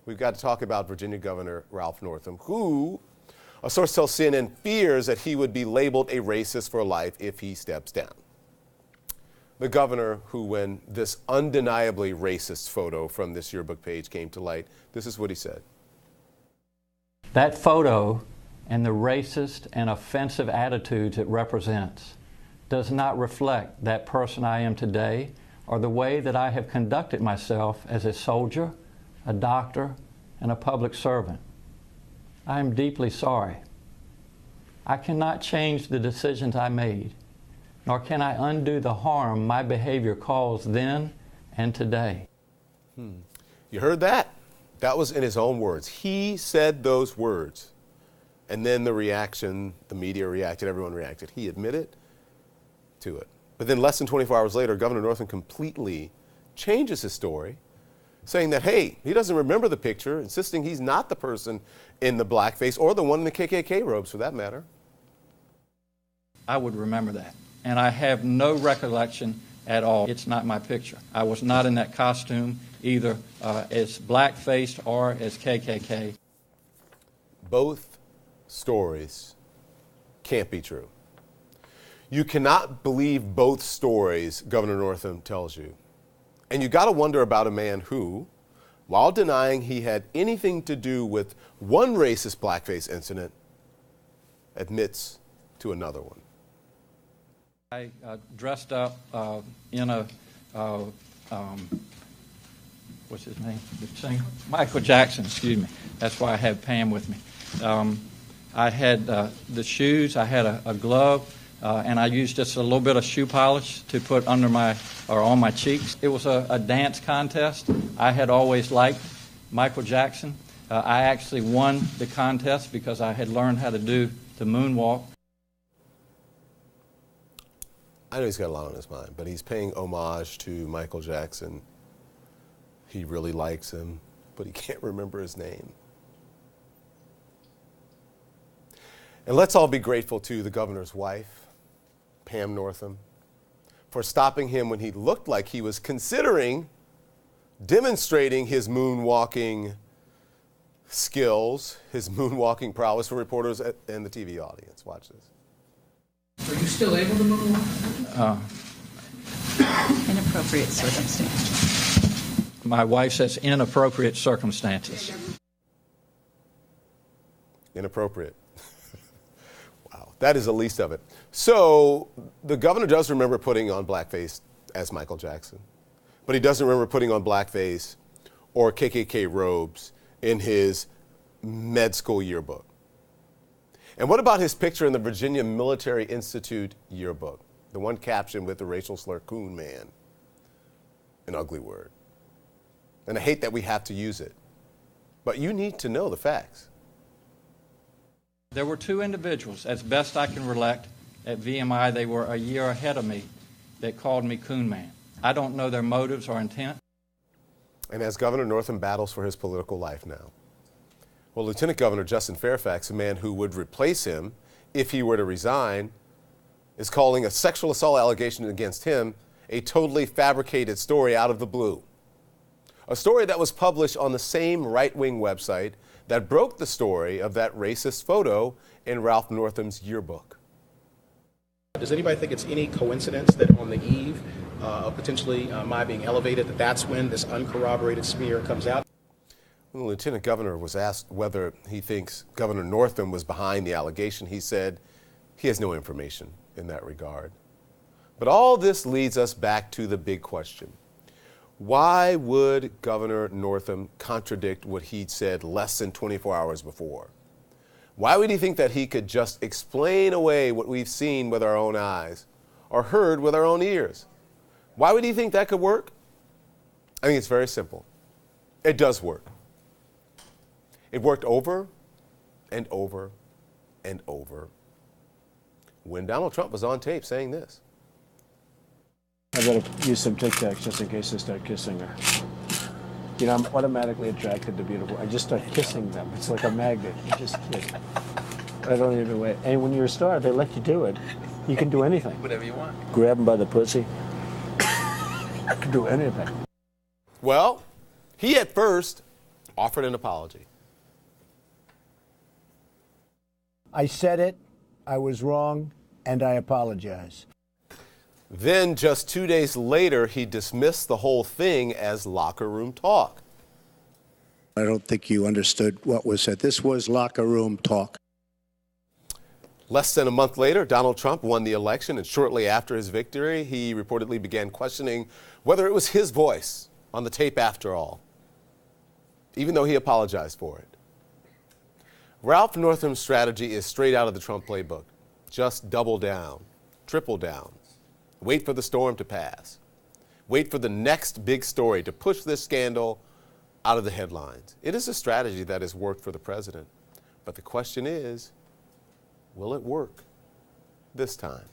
we've got to talk about Virginia Governor Ralph Northam, who, a source tells CNN, fears that he would be labeled a racist for life if he steps down. The governor who, when this undeniably racist photo from this yearbook page came to light, this is what he said. That photo and the racist and offensive attitudes it represents does not reflect that person I am today or the way that I have conducted myself as a soldier, a doctor, and a public servant. I am deeply sorry. I cannot change the decisions I made, nor can I undo the harm my behavior caused then and today. You heard that? That was in his own words. He said those words. And then the reaction, the media reacted, everyone reacted. He admitted to it. But then less than 24 hours later, Governor Northam completely changes his story, saying that, hey, he doesn't remember the picture, insisting he's not the person in the blackface or the one in the KKK robes, for that matter. I would remember that. And I have no recollection at all. It's not my picture. I was not in that costume either as black-faced or as KKK. Both stories can't be true. You cannot believe both stories Governor Northam tells you. And you got to wonder about a man who, while denying he had anything to do with one racist blackface incident, admits to another one. I dressed up in a, what's his name? The singer? Michael Jackson, excuse me. That's why I have Pam with me. I had the shoes, I had a glove, and I used just a little bit of shoe polish to put under my, or on my cheeks. It was a dance contest. I had always liked Michael Jackson. I actually won the contest because I had learned how to do the moonwalk. I know he's got a lot on his mind, but he's paying homage to Michael Jackson. He really likes him, but he can't remember his name. And let's all be grateful to the governor's wife, Pam Northam, for stopping him when he looked like he was considering demonstrating his moonwalking skills, his moonwalking prowess for reporters and the TV audience. Watch this. Are you still able to moonwalk? Inappropriate circumstances. My wife says inappropriate circumstances. Inappropriate. Wow, that is the least of it. So the governor does remember putting on blackface as Michael Jackson, but he doesn't remember putting on blackface or KKK robes in his med school yearbook. And what about his picture in the Virginia Military Institute yearbook? The one captioned with the racial slur, "Coon Man," an ugly word. And I hate that we have to use it, but you need to know the facts. There were two individuals, as best I can recollect, at VMI. They were a year ahead of me that called me Coon Man. I don't know their motives or intent. And as Governor Northam battles for his political life now, well, Lieutenant Governor Justin Fairfax, a man who would replace him if he were to resign, is calling a sexual assault allegation against him a totally fabricated story out of the blue. A story that was published on the same right-wing website that broke the story of that racist photo in Ralph Northam's yearbook. Does anybody think it's any coincidence that on the eve of potentially my being elevated, that's when this uncorroborated smear comes out? When the lieutenant governor was asked whether he thinks Governor Northam was behind the allegation, he said he has no information in that regard. But all this leads us back to the big question. Why would Governor Northam contradict what he'd said less than 24 hours before? Why would he think that he could just explain away what we've seen with our own eyes or heard with our own ears? Why would he think that could work? I think it's very simple. It does work. It worked over and over and over when Donald Trump was on tape saying this. I better use some Tic Tacs just in case I start kissing her. You know, I'm automatically attracted to beautiful. I just start kissing them. It's like a magnet. You just kiss. I don't even wait. And when you're a star, they let you do it. You can do anything. Whatever you want. Grab them by the pussy. I can do anything. Well, he at first offered an apology. I said it, I was wrong, and I apologize. Then, just 2 days later, he dismissed the whole thing as locker room talk. I don't think you understood what was said. This was locker room talk. Less than a month later, Donald Trump won the election, and shortly after his victory, he reportedly began questioning whether it was his voice on the tape after all, even though he apologized for it. Ralph Northam's strategy is straight out of the Trump playbook. Just double down, triple down. Wait for the storm to pass. Wait for the next big story to push this scandal out of the headlines. It is a strategy that has worked for the president. But the question is, will it work this time?